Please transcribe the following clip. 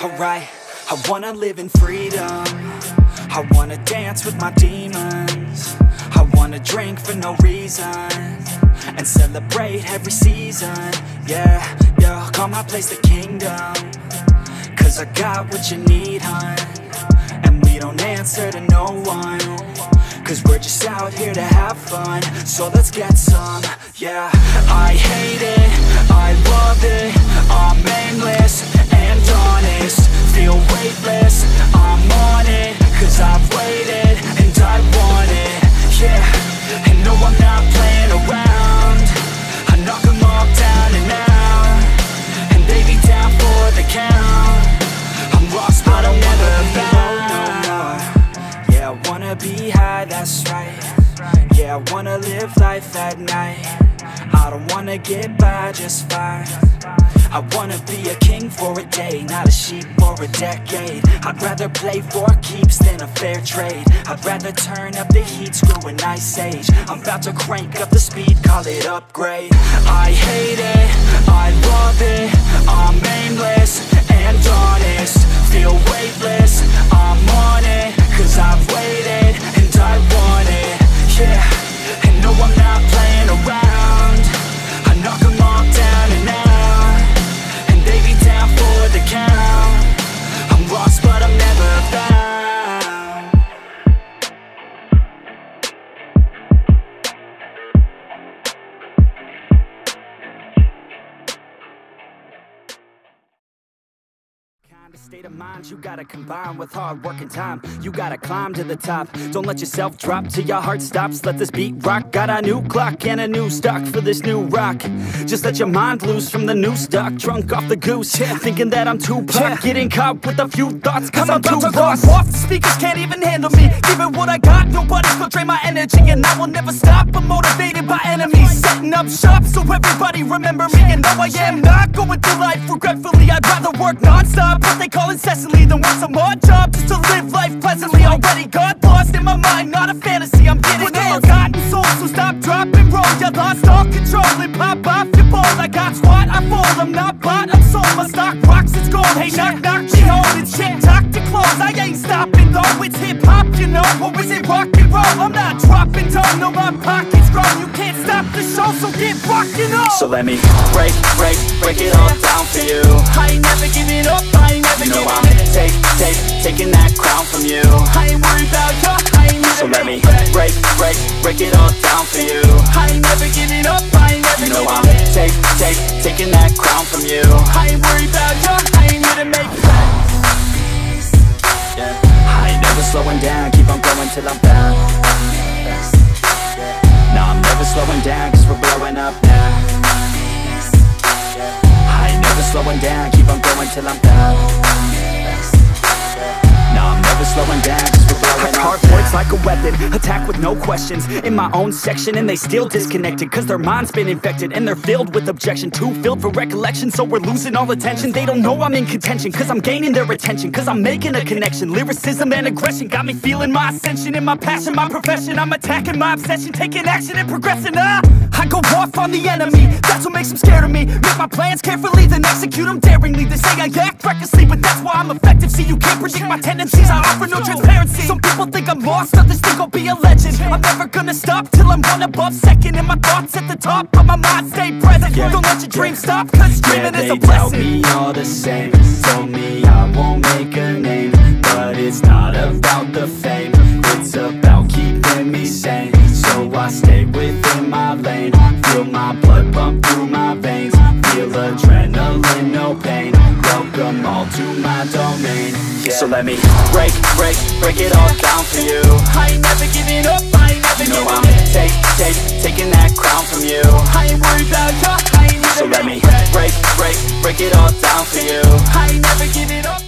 alright. I wanna live in freedom. I wanna dance with my demons. I wanna drink for no reason and celebrate every season. Yeah, yeah, call my place the kingdom, 'cause I got what you need, hun. And we don't answer to no one, 'cause we're just out here to have fun. So let's get some, yeah. I hate it, I love it, I'm aimless and honest. Feel weightless, I'm on it, 'cause I've waited and I want it, yeah. And no, I'm not playing around. I knock them all down and out, and they be down for the count. I'm lost but I'm never found no more. Yeah, I wanna be high, that's right. Yeah, I wanna live life at night. I don't wanna get by just fine. I wanna be a king for a day, not a sheep for a decade. I'd rather play for keeps than a fair trade. I'd rather turn up the heat, screw an ice age. I'm about to crank up the speed, call it upgrade. I hate it, I love it, I'm aimless and honest. Feel weightless, I'm on it, 'cause I've waited and I want it, yeah. And no, I'm not playing around. I knock them all down and out, and they be down for the count. I'm lost but I'm never found. Kind of state of mind you gotta combine with hard work and time. You gotta climb to the top. Don't let yourself drop till your heart stops. Let this beat rock. Got a new clock and a new stock for this new rock. Just let your mind loose from the new stock. Drunk off the goose, yeah. Thinking that I'm too pop. Getting caught with a few thoughts, 'cause I'm too lost. Off the speakers can't even handle me. Give it what I got, nobody's gonna drain my energy. And I will never stop, I'm motivated by enemies. Setting up shop so everybody remember me. And no, I am not going through life regretfully. I'd rather work non-stop, what they call incessantly, than work some odd job just to live life pleasantly. Already got lost in my mind, not a fantasy. I'm getting ill-gotten soul, so stop, drop, and roll. You lost all control and pop off your ball. I got squat, I fold, I'm not bought, I'm sold. My stock rocks, it's gold. Hey, knock, knock, she hold it, shit, talk to close. I ain't stopping though, it's hip-hop, you know. Or is it rock and roll? I'm not dropping down, no, my pocket's grown. You can't stop the show, so get rockin' on. So let me break it all down for you. I ain't never giving up, I ain't never giving up. Taking that crown from you. I ain't worried about you, I ain't never. So let me break it all down for you. I ain't never giving up, I ain't never giving up. Taking that crown from you. I ain't worried about you, I ain't here to make it. Yeah. I ain't never slowing down, keep on going till I'm down. No, I'm never slowing down, 'cause we're blowing up now. I ain't never slowing down, keep on going till I'm down. No, I'm never slowing down, 'cause we're blowing up. Hard words like a weapon, attack with no questions. In my own section and they still disconnected, 'cause their mind's been infected and they're filled with objection. Too filled for recollection, so we're losing all attention. They don't know I'm in contention, 'cause I'm gaining their attention. 'Cause I'm making a connection, lyricism and aggression got me feeling my ascension. In my passion, my profession, I'm attacking my obsession. Taking action and progressing, I go off on the enemy, that's what makes them scared of me. Make my plans carefully, then execute them daringly. They say I act recklessly, but that's why I'm effective. See, you can't predict my tendencies, I offer no transparency. Some people think I'm lost, others think I'll be a legend. I'm never gonna stop till I'm one above second. And my thoughts at the top, but my mind stay present. Don't let your dreams stop, 'cause dreaming is a blessing. They tell me all the same, told me I won't make a name. But it's not about the fame, it's about keeping me sane. So I stay within my lane, feel my blood pump through my veins. Feel adrenaline, no pain, welcome all to my domain, yeah. So let me break it all down for you. I ain't never giving up, I ain't never giving up. Taking that crown from you. I ain't worried about you, I ain't never. So let me break it all down for you. I ain't never giving up.